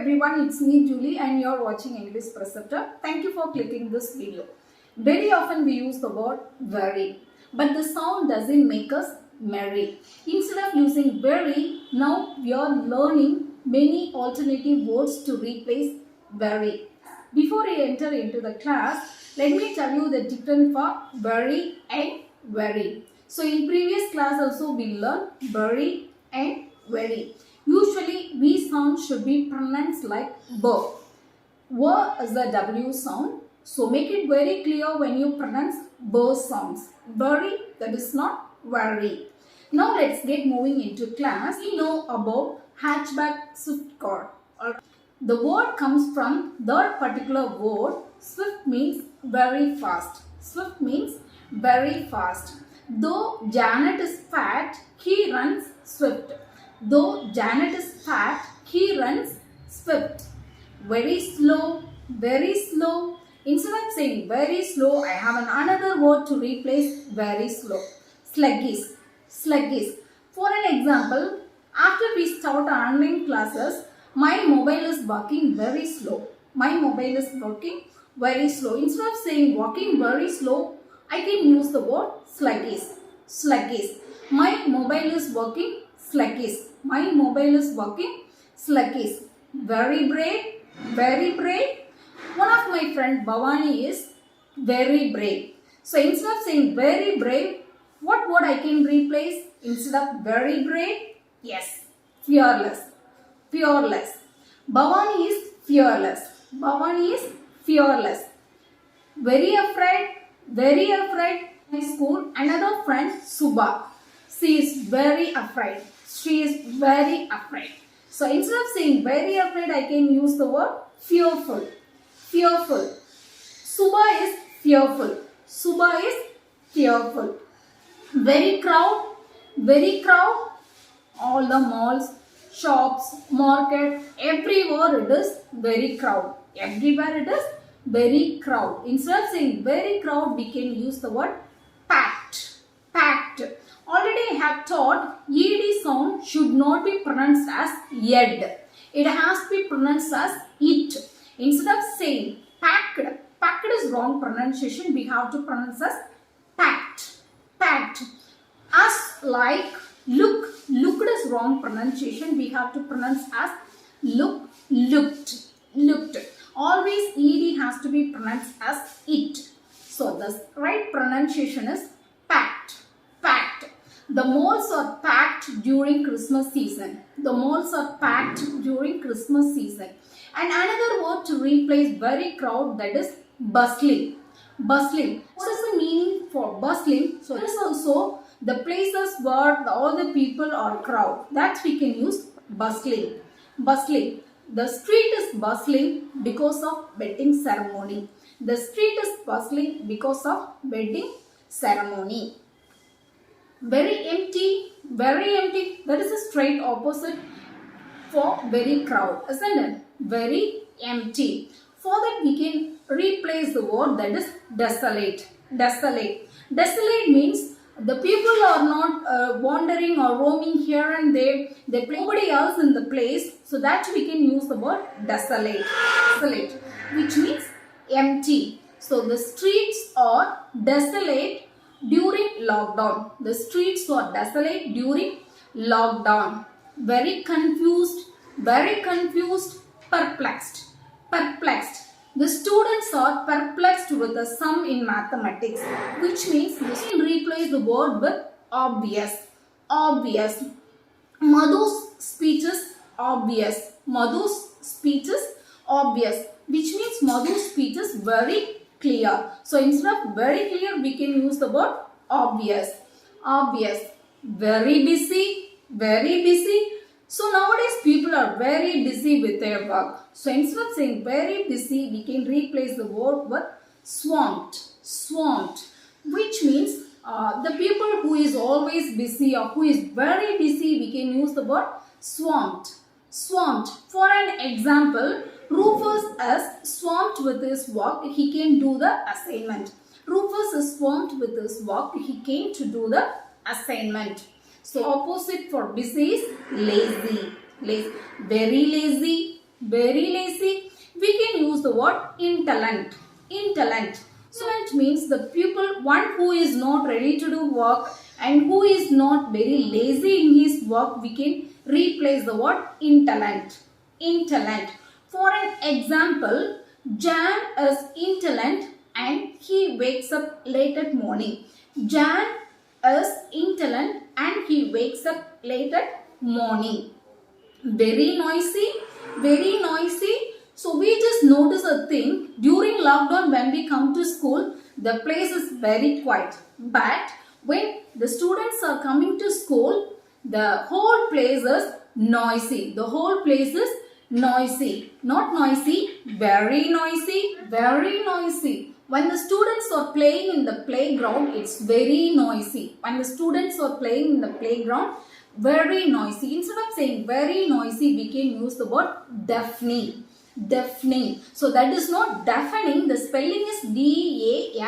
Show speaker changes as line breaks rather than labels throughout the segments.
everyone, it's me Julie and you're watching English Preceptor. Thank you for clicking this video. Very often we use the word very, but the sound doesn't make us merry. Instead of using very, now we are learning many alternative words to replace very. Before I enter into the class, let me tell you the difference for very and very. So in previous class also we learned very and very. Usually V sound should be pronounced like B. W is the W sound. So make it very clear when you pronounce B sounds. Very, that is not very. Now let's get moving into class. We know about hatchback swift car. The word comes from that particular word. Swift means very fast. Swift means very fast. Though Janet is fat, he runs swift. Though Janet is fat, he runs swift. Very slow, very slow. Instead of saying very slow, I have another word to replace very slow. Sluggish, sluggish. For an example, after we start our online classes, my mobile is working very slow. My mobile is working very slow. Instead of saying working very slow, I can use the word sluggish. Sluggish. My mobile is working sluggish. My mobile is working sluggish. Very brave. Very brave. One of my friend Bhavani is very brave. So instead of saying very brave, what word I can replace instead of very brave? Yes, fearless. Fearless. Bhavani is fearless. Bhavani is fearless. Very afraid. Very afraid. My school, another friend Suba. She is very afraid. She is very afraid. So instead of saying very afraid, I can use the word fearful. Fearful. Suba is fearful. Suba is fearful. Very crowd. Very crowd. All the malls, shops, market, everywhere it is very crowd. Everywhere it is very crowd. Instead of saying very crowd, we can use the word packed. Packed. Already I have taught ed sound should not be pronounced as ed. It has to be pronounced as it. Instead of saying packed, packed is wrong pronunciation. We have to pronounce as packed. Packed. As like look, looked is wrong pronunciation. We have to pronounce as look, looked, looked. Always ed has to be pronounced as it. So the right pronunciation is packed. Packed. The malls are packed during Christmas season. The malls are packed during Christmas season. And another word to replace very crowd, that is bustling. Bustling. What is the meaning for bustling? So it is also the places where all the people are crowd. That we can use bustling. Bustling. The street is bustling because of wedding ceremony. The street is bustling because of wedding ceremony. Very empty, very empty. That is a straight opposite for very crowd, isn't it? Very empty. For that we can replace the word that is desolate. Desolate. Desolate means the people are not wandering or roaming here and there. They play nobody else in the place. So that we can use the word desolate. Desolate, which means empty. So the streets are desolate during lockdown. The streets are desolate during lockdown. Very confused, perplexed. Perplexed. The students are perplexed with the sum in mathematics, which means you can replace the word with obvious. Obvious. Madhu's speech is obvious. Madhu's speech is obvious, which means Madhu's speech is very clear. So instead of very clear, we can use the word obvious. Obvious. Very busy. Very busy. So nowadays people are very busy with their work. So instead of saying very busy, we can replace the word with swamped. Swamped. Which means the people who is always busy or who is very busy, we can use the word swamped. Swamped. For an example, Rufus is swamped with his work. He can do the assignment. Rufus is swamped with his work. He came to do the assignment. So opposite for busy is lazy. Lazy. Very lazy. very lazy, we can use the word indolent. Indolent. So it means the pupil, one who is not ready to do work and who is not very lazy in his work, we can replace the word indolent. Indolent. For an example, Jan is indolent and he wakes up late at morning. Jan is indolent and he wakes up late at morning. Very noisy, very noisy. So we just notice a thing, during lockdown when we come to school, the place is very quiet. But when the students are coming to school, the whole place is noisy. The whole place is noisy. Not noisy, very noisy, very noisy. When the students are playing in the playground, it's very noisy. When the students are playing in the playground, very noisy. Instead of saying very noisy, we can use the word deafening. Deafening. So that is not deafening. The spelling is D-A-F-E-N-I-N-G.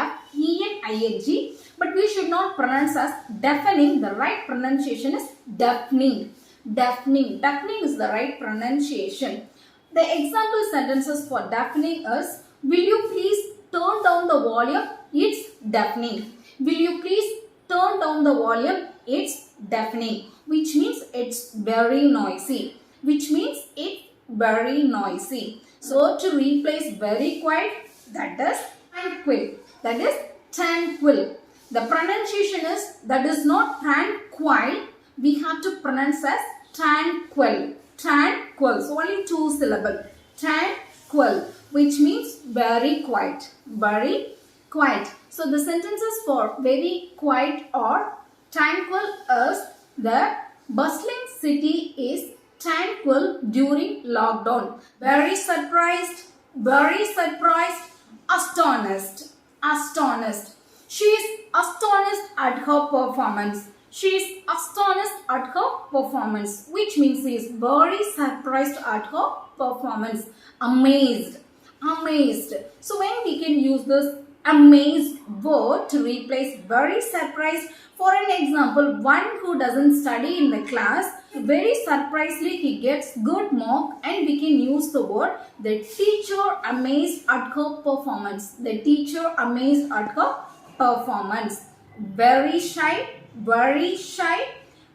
But we should not pronounce as deafening. The right pronunciation is deafening. Deafening. Deafening is the right pronunciation. The example sentences for deafening is, will you please turn down the volume? It's deafening. Will you please turn down the volume? It's deafening. Which means it's very noisy. Which means it's very noisy. So to replace very quiet, that is tranquil. That is tranquil. The pronunciation is, that is not tranquil. We have to pronounce as tranquil. Tranquil. So only two syllables. Tranquil. Which means very quiet. Very quiet. So the sentences for very quiet or tranquil is, the bustling city is tranquil during lockdown. Very surprised, astonished, astonished. She is astonished at her performance. She is astonished at her performance, which means she is very surprised at her performance. Amazed, amazed. So when we can use this amazed word to replace very surprised. For an example, one who doesn't study in the class, very surprisingly he gets good mark, and we can use the word, the teacher amazed at her performance. The teacher amazed at her performance. Very shy, very shy,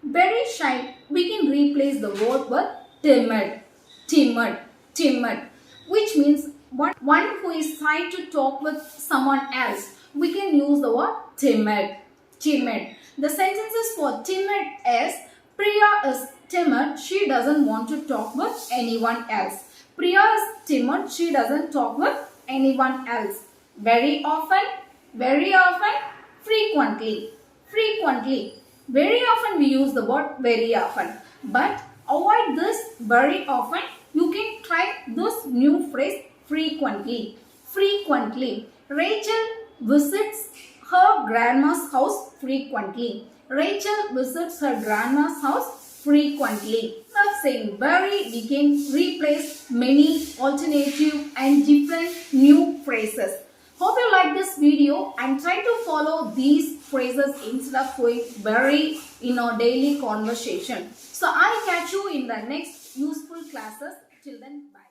very shy. We can replace the word with timid, timid, timid, which means one who is shy to talk with someone else. We can use the word timid, timid. The sentences for timid is, Priya is timid, she doesn't want to talk with anyone else. Priya is timid, she doesn't talk with anyone else. Very often, frequently, frequently. Very often we use the word very often. But avoid this very often. You can try this new phrase frequently. Frequently. Rachel visits her grandma's house frequently. Rachel visits her grandma's house frequently. Instead of saying very, we can replace many alternative and different new phrases. Hope you like this video and try to follow these phrases instead of going very in our daily conversation. So I'll catch you in the next useful classes. Till then, bye.